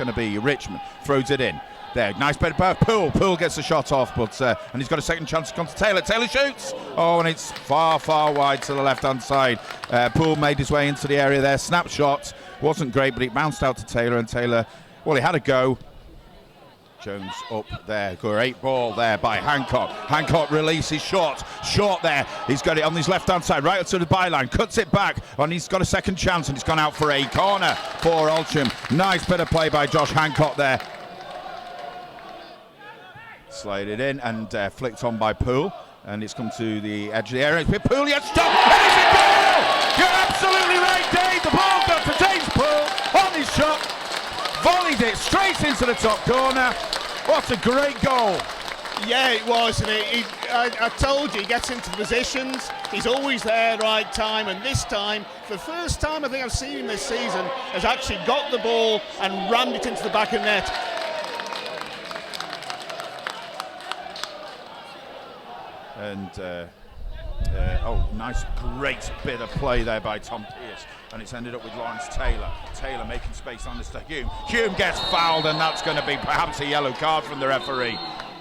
going to be Richmond. Throws it in. There, nice bit of Poole gets the shot off, but and he's got a second chance to come to Taylor. Taylor shoots! Oh, and it's far, far wide to the left-hand side. Poole made his way into the area there. Snapshot wasn't great, but it bounced out to Taylor, and Taylor, well, he had a go. Jones up there, great ball there by Hancock. Hancock releases short there. He's got it on his left-hand side, right up to the byline, cuts it back, and he's got a second chance, and he's gone out for a corner for Altrincham. Nice bit of play by Josh Hancock there. Slide it in and flicked on by Poole, and it's come to the edge of the area. It's with Poole, yes, stop! And it's a goal! You're absolutely right, Dave. The ball's got for James Poole on his shot, volleyed it straight into the top corner. What a great goal! Yeah, it was, and I told you, he gets into positions, he's always there right time, and this time, for the first time I think I've seen him this season, has actually got the ball and rammed it into the back of the net. And oh, nice, great bit of play there by Tom Pearce, and it's ended up with Lawrence Taylor. Taylor making space on this to Hume. Hume gets fouled, and that's going to be perhaps a yellow card from the referee.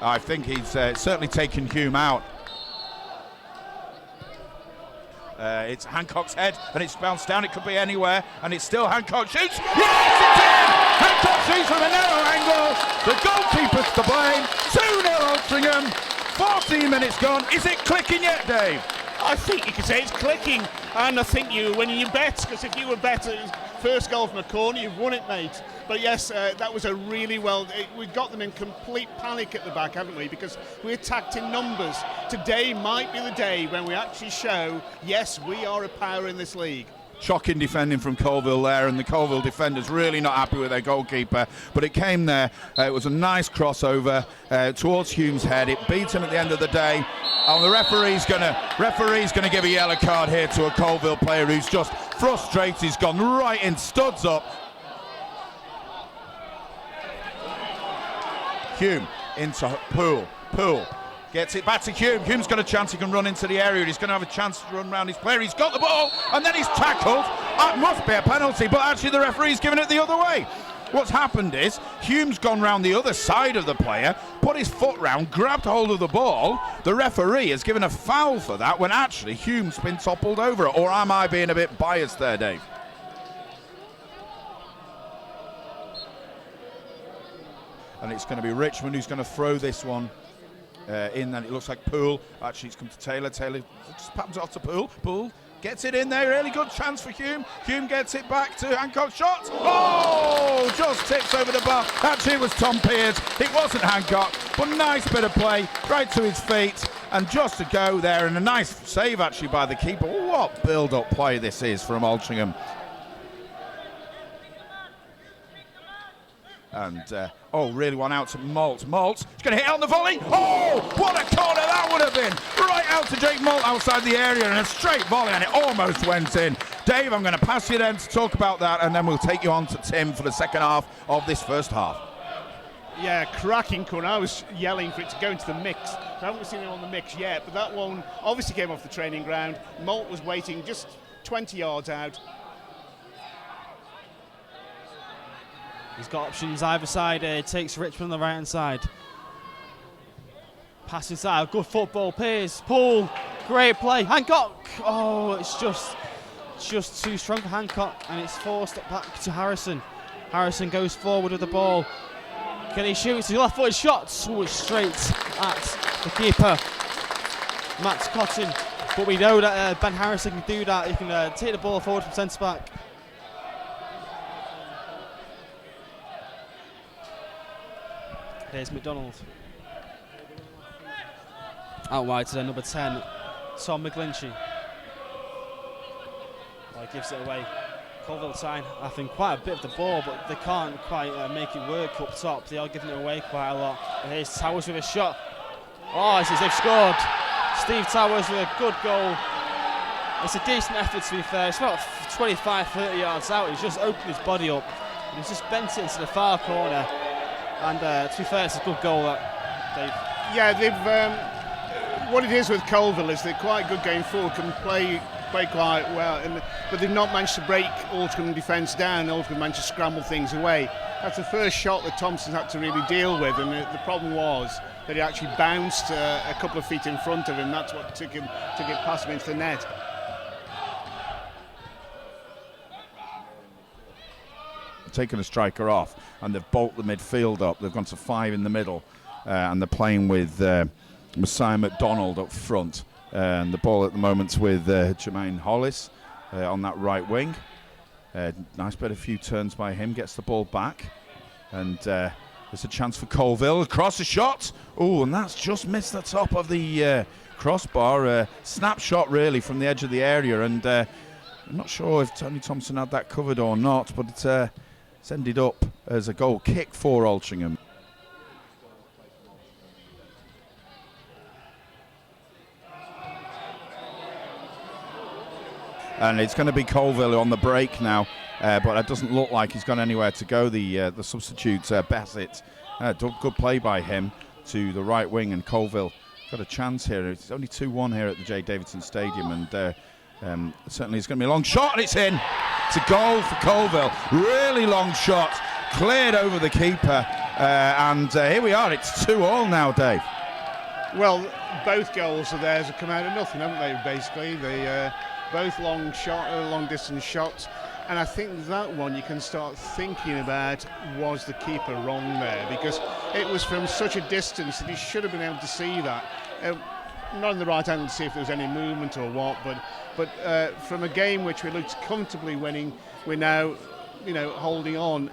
I think he's certainly taken Hume out. It's Hancock's head, and it's bounced down. It could be anywhere, and it's still Hancock shoots. Yes, it's in! Hancock shoots from a narrow angle. The goalkeeper's to blame. 2-0 Altrincham. 14 minutes gone. Is it clicking yet, Dave? I think you could say it's clicking, and I think you, when you bet, because if you were betting first goal from a corner, you've won it, mate. But yes, that was a really we got them in complete panic at the back, haven't we? Because we attacked in numbers. Today might be the day when we actually show, yes, we are a power in this league. Shocking defending from Colville there, and the Colville defenders really not happy with their goalkeeper, but it came there. It was a nice crossover towards Hume's head. It beat him at the end of the day. And the referee's gonna give a yellow card here to a Colville player who's just frustrated. He's gone right in, studs up. Hume into Poole. Gets it back to Hume. Hume's got a chance, he can run into the area. He's going to have a chance to run around his player. He's got the ball, and then he's tackled. That must be a penalty, but actually the referee's given it the other way. What's happened is Hume's gone round the other side of the player, put his foot round, grabbed hold of the ball. The referee has given a foul for that when actually Hume's been toppled over it. Or am I being a bit biased there, Dave? And it's going to be Richmond who's going to throw this one in, and it looks like Poole. Actually, it's come to Taylor. Taylor just pattens off to Poole. Poole gets it in there. Really good chance for Hume. Hume gets it back to Hancock. Shot. Oh, just tips over the bar. Actually, it was Tom Pearce. It wasn't Hancock, but nice bit of play right to his feet, and just to go there, and a nice save actually by the keeper. What build-up play this is from Altrincham. And oh, really one out to Malt. Malt, he's going to hit on the volley. Oh, what a corner that would have been! Right out to Jake Malt outside the area, and a straight volley, and it almost went in. Dave, I'm going to pass you then to talk about that, and then we'll take you on to Tim for the second half of this first half. Yeah, cracking corner. I was yelling for it to go into the mix. I haven't seen it on the mix yet, but that one obviously came off the training ground. Malt was waiting just 20 yards out. He's got options either side. Takes Richmond on the right hand side. Pass inside. Good football. Pearce. Poole. Great play. Hancock. Oh, it's just too strong for Hancock, and it's forced back to Harrison. Harrison goes forward with the ball. Can he shoot? It's his left-footed shot. Oh, it's straight at the keeper, Max Cotton. But we know that Ben Harrison can do that. He can take the ball forward from centre back. Here's McDonald. Out wide to their number 10, Tom McGlinchey. Well, he gives it away. Colville sign having quite a bit of the ball, but they can't quite make it work up top. They are giving it away quite a lot. And here's Towers with a shot. Oh, it's as they've scored. Steve Towers with a good goal. It's a decent effort, to be fair. It's about 25-30 yards out. He's just opened his body up. And he's just bent it into the far corner. And to be fair, it's a good goal, that, Dave. Yeah, they've what it is with Colville is they're quite good going forward, can play quite well, but they've not managed to break Altrincham defence down. Altrincham managed to scramble things away. That's the first shot that Thompson had to really deal with, and the problem was that he actually bounced a couple of feet in front of him. That's what took it past him into the net. Taking a striker off, and they've bolted the midfield up. They've gone to 5 in the middle, and they're playing with Messiah McDonald up front. And the ball at the moment's with Jermaine Hollis on that right wing. Nice bit, a few turns by him, gets the ball back, and there's a chance for Colville. Across a shot. Oh, and that's just missed the top of the crossbar. Snapshot really from the edge of the area, and I'm not sure if Tony Thompson had that covered or not, but it's ended up as a goal kick for Altrincham. And it's going to be Colville on the break now, but it doesn't look like he's gone anywhere to go. The substitute, Bassett, good play by him to the right wing, and Colville got a chance here. It's only 2-1 here at the J. Davidson Stadium, and certainly it's going to be a long shot, and it's in. It's a goal for Colville. Really long shot, cleared over the keeper, and here we are. It's 2-2 now, Dave. Well, both goals of theirs have come out of nothing, haven't they? Basically, they both long distance shots, and I think that one you can start thinking about, was the keeper wrong there, because it was from such a distance that he should have been able to see that. Not in the right angle to see if there was any movement or what, but from a game which we looked comfortably winning, we're now, holding on.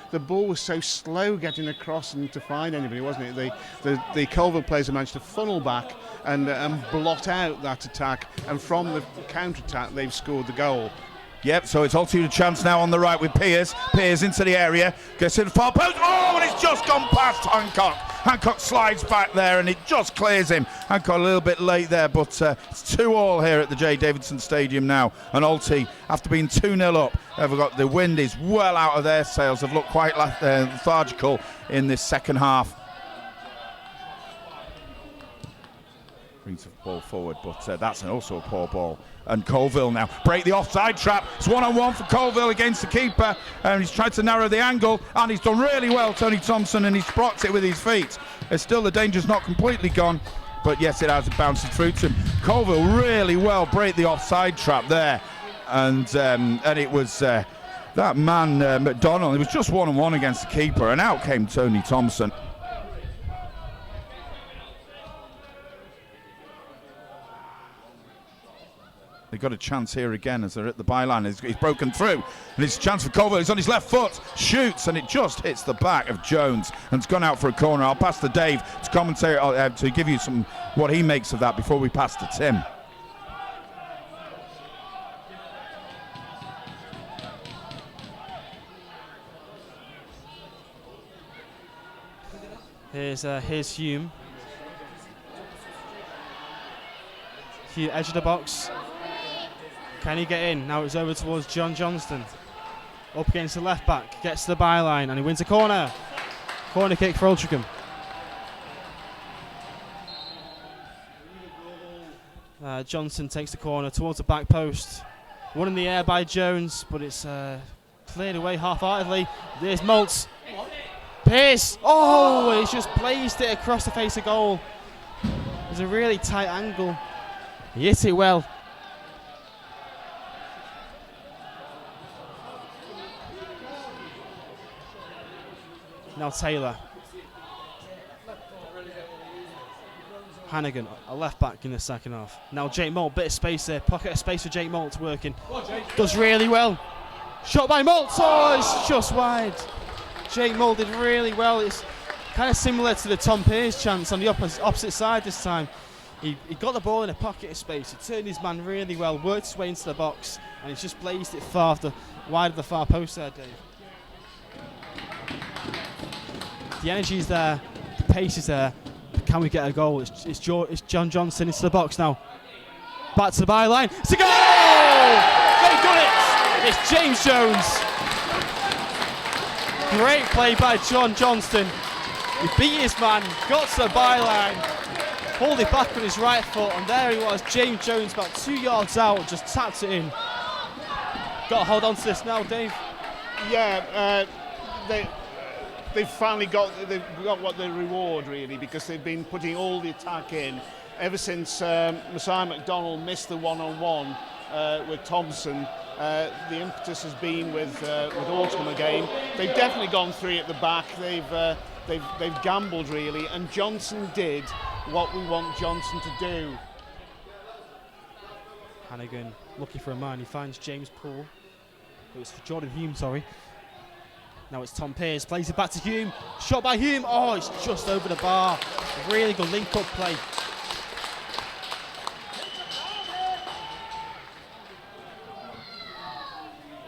The ball was so slow getting across and to find anybody, wasn't it? The Colville players managed to funnel back and blot out that attack, and from the counter-attack they've scored the goal. Yep, so it's Alty a chance now on the right with Piers. Piers into the area, gets in the far post. Oh, and it's just gone past Hancock. Hancock slides back there and it just clears him. Hancock a little bit late there, but it's 2-2 here at the J. Davidson Stadium now. And Alty, after being 2-0 up, have got the wind is well out of their sails. They've looked quite lethargical in this second half. Brings the ball forward, but that's also a poor ball. And Colville now break the offside trap. It's 1-on-1 for Colville against the keeper, and he's tried to narrow the angle, and he's done really well, Tony Thompson, and he's blocked it with his feet. It's still, the danger's not completely gone, but yes, it has bounced through to him. Colville really well break the offside trap there, and it was that man McDonald. It was just 1-on-1 against the keeper, and out came Tony Thompson. They've got a chance here again as they're at the byline. He's broken through, and it's a chance for Colville. He's on his left foot, shoots, and it just hits the back of Jones, and it's gone out for a corner. I'll pass to Dave to commentate, to give you some what he makes of that before we pass to Tim. Here's Hume. Hume, edge of the box. Can he get in? Now it's over towards John Johnston. Up against the left back, gets to the byline, and he wins a corner. Corner kick for Altrincham. Johnson takes the corner towards the back post. One in the air by Jones, but it's cleared away half-heartedly. There's Maltz. Pearce! Oh, he's just blazed it across the face of goal. There's a really tight angle. He hit it well. Now Taylor. Hannigan, a left back in the second half. Now Jake Moult, bit of space there. Pocket of space for Jake Moult working. Does really well. Shot by Moult. Oh, it's just wide. Jake Moult did really well. It's kind of similar to the Tom Pearce chance on the opposite side this time. He got the ball in a pocket of space. He turned his man really well, worked his way into the box, and he's just blazed it wide of the far post there, Dave. The energy's there, the pace is there. Can we get a goal? It's John Johnson into the box now. Back to the byline. It's a goal! They've done it! It's James Jones. Great play by John Johnston. He beat his man, got to the byline, pulled it back with his right foot, and there he was, James Jones, about 2 yards out, just tapped it in. got to hold on to this now, Dave. Yeah, they've finally got what the reward really, because they've been putting all the attack in ever since Messiah McDonald missed the one-on-one with Thompson. The impetus has been with Altrincham again. They've definitely gone 3 at the back. They've gambled really, and Johnson did what we want Johnson to do. Hannigan looking for a man. He finds James Poole. It was for Jordan Hume, sorry. Now it's Tom Pearce, plays it back to Hume. Shot by Hume. Oh, it's just over the bar. A really good link-up play.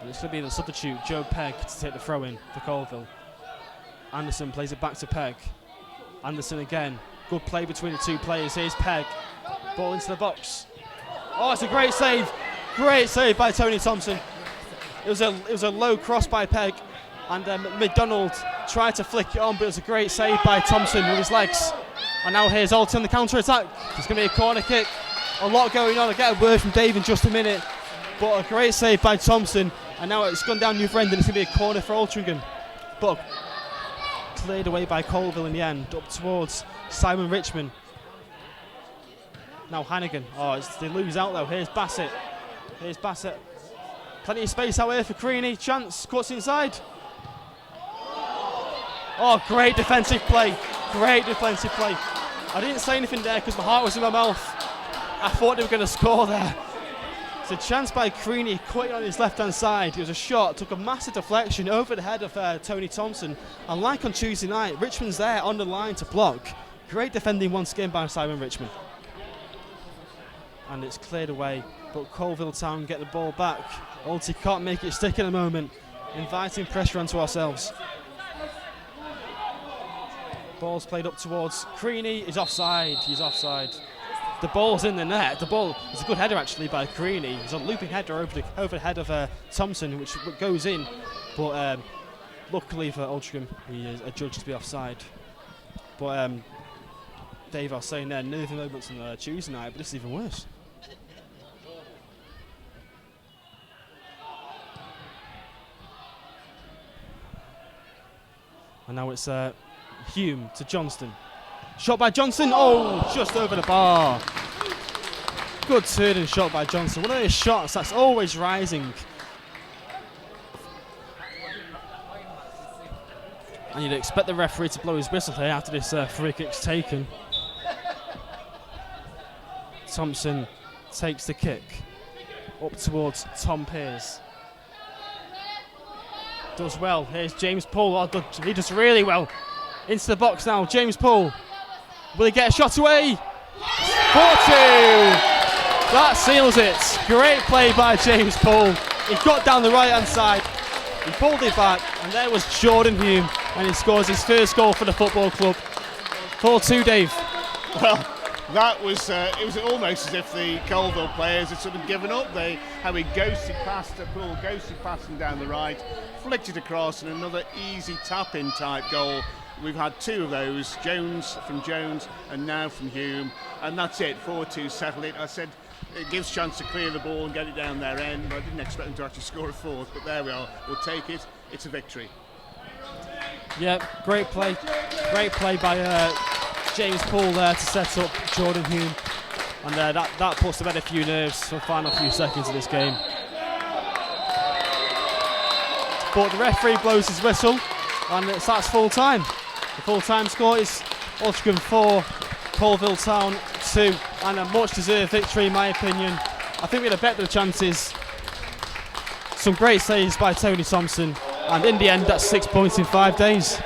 And it's going to be the substitute, Joe Pegg, to take the throw-in for Colville. Anderson plays it back to Pegg. Anderson again. Good play between the 2 players. Here's Pegg. Ball into the box. Oh, it's a great save. Great save by Tony Thompson. It was a low cross by Pegg. And McDonald tried to flick it on, but it was a great save by Thompson with his legs. And now here's Alty on the counter-attack. It's going to be a corner kick. A lot going on. I'll get a word from Dave in just a minute. But a great save by Thompson. And now it's gone down the other end, and it's going to be a corner for Altrincham. But cleared away by Colville in the end, up towards Simon Richmond. Now Hannigan. Oh, they lose out though. Here's Bassett. Plenty of space out here for Creaney. Chance, cuts inside. Oh, great defensive play. I didn't say anything there because my heart was in my mouth. I thought they were going to score there. It's a chance by Creaney, cutting on his left-hand side. It was a shot, took a massive deflection over the head of Tony Thompson. And like on Tuesday night, Richmond's there on the line to block. Great defending once again by Simon Richmond. And it's cleared away, but Colville Town get the ball back. Alty can't make it stick at the moment, inviting pressure onto ourselves. Ball's played up towards Creaney. He's offside. The ball's in the net. The ball is a good header actually by Creaney. It's a looping header over the head of Thompson, which goes in. But luckily for Altrincham, he is adjudged to be offside. But Dave, I was saying there, nervy moments on Tuesday night, but this is even worse. And now it's Hume to Johnston. Shot by Johnson. Oh, just over the bar. Good turning shot by Johnson. One of those shots that's always rising. And you'd expect the referee to blow his whistle here after this free kick's taken. Thompson takes the kick up towards Tom Pearce. Does well. Here's James Poole. Oh, he does really well. Into the box now. James Poole. Will he get a shot away? 4-2. That seals it. Great play by James Poole. He got down the right hand side. He pulled it back, and there was Jordan Hume, and he scores his first goal for the football club. 4-2, Dave. Well, that was it was almost as if the Colville players had sort of given up. How he ghosted past Poole, ghosted past him down the right, flicked it across, and another easy tap-in type goal. We've had 2 of those, from Jones and now from Hume, and that's it. 4-2 settled it. I said it gives chance to clear the ball and get it down their end. I didn't expect them to actually score a 4th, but there we are. We'll take it. It's a victory. Yeah, great play by James Poole there to set up Jordan Hume, and that puts to bed a few nerves for the final few seconds of this game. But the referee blows his whistle, and that's full time. The full time score is Altrincham 4, Colville Town 2, and a much deserved victory in my opinion. I think we had a better chances. Some great saves by Tony Thompson, and in the end that's 6 points in 5 days.